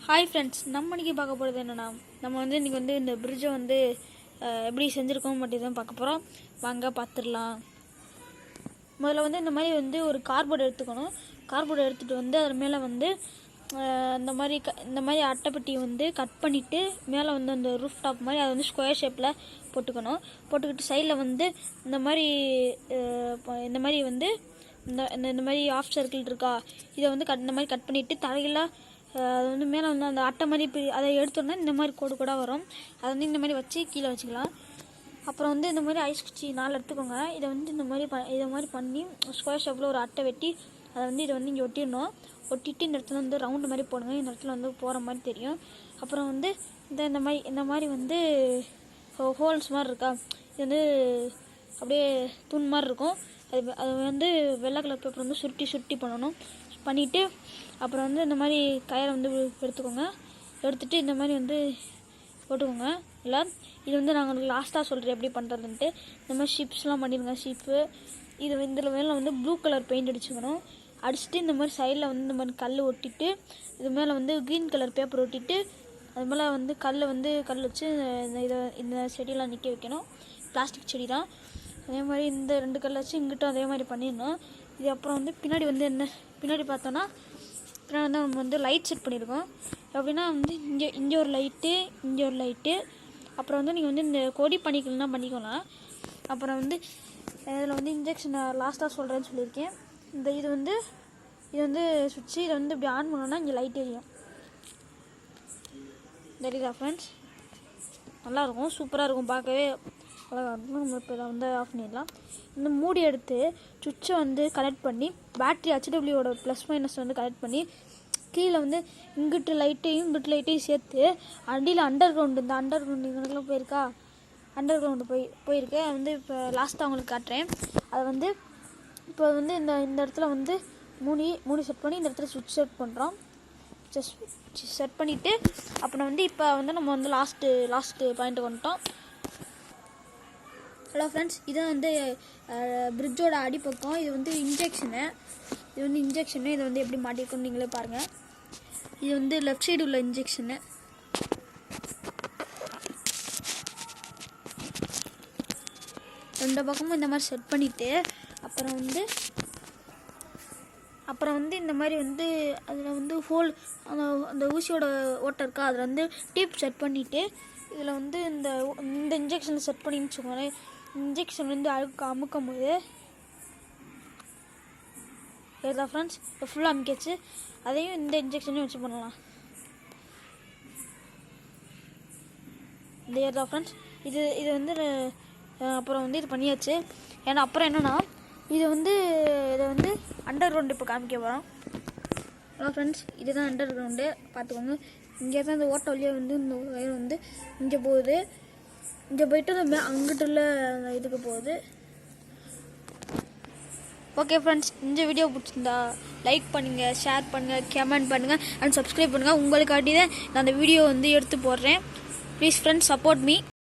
Hi friends, நம்ம இன்றைக்கி பார்க்க போகிறது என்னென்னா, நம்ம வந்து இன்றைக்கி வந்து இந்த பிரிட்ஜை வந்து எப்படி செஞ்சுருக்கோம் மட்டும் தான் பார்க்க போகிறோம். வாங்க பார்த்துடலாம். முதல்ல வந்து இந்த மாதிரி வந்து ஒரு கார்ட்போர்டு எடுத்துக்கணும். கார்ட்போர்டு எடுத்துகிட்டு வந்து அது மேலே வந்து இந்த மாதிரி அட்டைப்பெட்டியை வந்து கட் பண்ணிவிட்டு மேலே வந்து அந்த ரூஃப் டாப் மாதிரி அதை வந்து ஸ்கொயர் ஷேப்பில் போட்டுக்கிட்டு சைடில் வந்து இந்த மாதிரி வந்து இந்த மாதிரி ஆஃப் சர்க்கிள் இருக்கா, இதை வந்து இந்த மாதிரி கட் பண்ணிவிட்டு தலையில் அது வந்து மேலே வந்து அந்த அட்டை மாதிரி அதை எடுத்தோன்னா இந்த மாதிரி கோடு வரும். அதை வந்து இந்த மாதிரி வச்சு கீழே வச்சுக்கலாம். அப்புறம் வந்து இந்த மாதிரி ஐஸ் குச்சி 4 எடுத்துக்கோங்க. இதை வந்து இந்த மாதிரி பண்ணி ஸ்கொயர் ஷேப்பில் ஒரு அட்டை வெட்டி அதை வந்து இதை வந்து இங்கே ஒட்டிடணும். ஒட்டிட்டு இந்த இடத்துல வந்து ரவுண்டு மாதிரி போடுங்க. இந்த இடத்துல வந்து போகிற மாதிரி தெரியும். அப்புறம் வந்து இந்த மாதிரி வந்து ஹோல்ஸ் மாதிரி இருக்கா, இது வந்து அப்படியே தூண் மாதிரி இருக்கும். அது வந்து வெள்ளை கலர் பேப்பர் வந்து சுருட்டி பண்ணணும். பண்ணிவிட்டு அப்புறம் வந்து இந்த மாதிரி கயிறை வந்து எடுத்துகிட்டு இந்த மாதிரி வந்து போட்டுக்கோங்க. இல்லை இது வந்து நாங்கள் உங்களுக்கு லாஸ்ட்டாக சொல்கிறேன் எப்படி பண்ணுறதுன்ட்டு. இந்த மாதிரி ஷிப்ஸ்லாம் பண்ணிடுங்க. ஷிப்பு இதில் மேலே வந்து ப்ளூ கலர் பெயிண்ட் அடிச்சுக்கணும். அடிச்சுட்டு இந்த மாதிரி சைடில் வந்து இந்த மாதிரி கல் ஒட்டிட்டு இது மேலே வந்து க்ரீன் கலர் பேப்பர் ஒட்டிட்டு அது மேலே வந்து கல் வச்சு இந்த செடியெல்லாம் நிற்க வைக்கணும். பிளாஸ்டிக் செடி தான். அதே மாதிரி இந்த 2 கல் வச்சு இங்கிட்டும் அதே மாதிரி பண்ணிடணும். இது அப்புறம் வந்து பின்னாடி பார்த்தோன்னா பின்னாடி வந்து நம்ம வந்து லைட் செட் பண்ணியிருக்கோம். அப்படின்னா வந்து இங்கே ஒரு லைட்டு அப்புறம் வந்து நீங்கள் வந்து இந்த கொடி பண்ணிக்கலாம் பண்ணிக்கலாம். அப்புறம் வந்து இதில் வந்து இன்ஜெக்ஷன் லாஸ்ட்டாக சொல்கிறேன்னு சொல்லியிருக்கேன். இது வந்து சுவிட்சு, இதை வந்து இப்படி ஆன் பண்ணோன்னா இங்கே லைட் எரியும். தெரியுதா ஃப்ரெண்ட்ஸ்? நல்லாயிருக்கும், சூப்பராக இருக்கும், பார்க்கவே அழகாக இருக்கும். நம்ம இப்போ இதை வந்து ஆஃப் பண்ணிடலாம். இந்த மூடி எடுத்து சுவிட்சை வந்து கனெக்ட் பண்ணி பேட்ரி HWவோட ப்ளஸ் மைனஸ் வந்து கனெக்ட் பண்ணி கீழே வந்து இங்கிட்டு லைட்டையும் சேர்த்து அடியில் அண்டர் கிரவுண்டு இங்கெல்லாம் போயிருக்கா, அண்டர் கிரவுண்டு போயிருக்கேன். வந்து இப்போ லாஸ்ட்டாக அவங்களுக்கு காட்டுறேன். அதை வந்து இப்போ வந்து இந்த இடத்துல வந்து மூணு செட் பண்ணி இந்த இடத்துல சுவிட்ச் செட் பண்ணுறோம். செட் பண்ணிவிட்டு அப்புறம் வந்து இப்போ வந்து நம்ம வந்து லாஸ்ட்டு பாயிண்ட்டு வந்துட்டோம். ஹலோ ஃப்ரெண்ட்ஸ், இதான் வந்து பிரிட்ஜோட அடிப்பக்கம். இது வந்து இன்ஜெக்ஷனு. இதை வந்து எப்படி மாட்டிருக்கோன்னு நீங்களே பாருங்கள். இது வந்து லெஃப்ட் சைடு உள்ள இன்ஜெக்ஷனு. ரெண்டு பக்கமும் இந்த மாதிரி செட் பண்ணிவிட்டு அப்புறம் வந்து இந்த மாதிரி வந்து அதில் வந்து ஹோல் அந்த ஊசியோட ஓட்டை இருக்கா, அதில் வந்து டீப் செட் பண்ணிவிட்டு இதில் வந்து இந்த இன்ஜெக்ஷனை செட் பண்ணின்னு வச்சுக்கோங்களேன். இன்ஜெக்ஷன் வந்து அமுக்கும் போது ஏதா ஃப்ரெண்ட்ஸ் ஃபுல்லாக அமுக்கிச்சு. அதையும் இந்த இன்ஜெக்ஷனையும் வச்சு பண்ணலாம். இந்த ஏதா ஃப்ரெண்ட்ஸ் இது வந்து அப்புறம் வந்து இது பண்ணியாச்சு. ஏன்னா அப்புறம் என்னென்னா இதை வந்து அண்டர் கிரவுண்டு இப்போ காமிக்க போகிறோம். ஹலோ ஃப்ரெண்ட்ஸ், இதுதான் அண்டர் கிரவுண்டு, பார்த்துக்கோங்க. இங்கே தான் இந்த ஓட்ட வழியாக வந்து இந்த வயர் வந்து இங்கே போகுது. இங்கே போயிட்டு அங்கிட்டு உள்ள இதுக்கு போகுது. ஓகே ஃப்ரெண்ட்ஸ், இந்த வீடியோ பிடிச்சிருந்தா லைக் பண்ணுங்கள், ஷேர் பண்ணுங்கள், கமெண்ட் பண்ணுங்கள் அண்ட் சப்ஸ்கிரைப் பண்ணுங்கள். உங்களுக்காட்டி தான் நான் அந்த வீடியோ வந்து எடுத்து போடுறேன். Please friends, support me.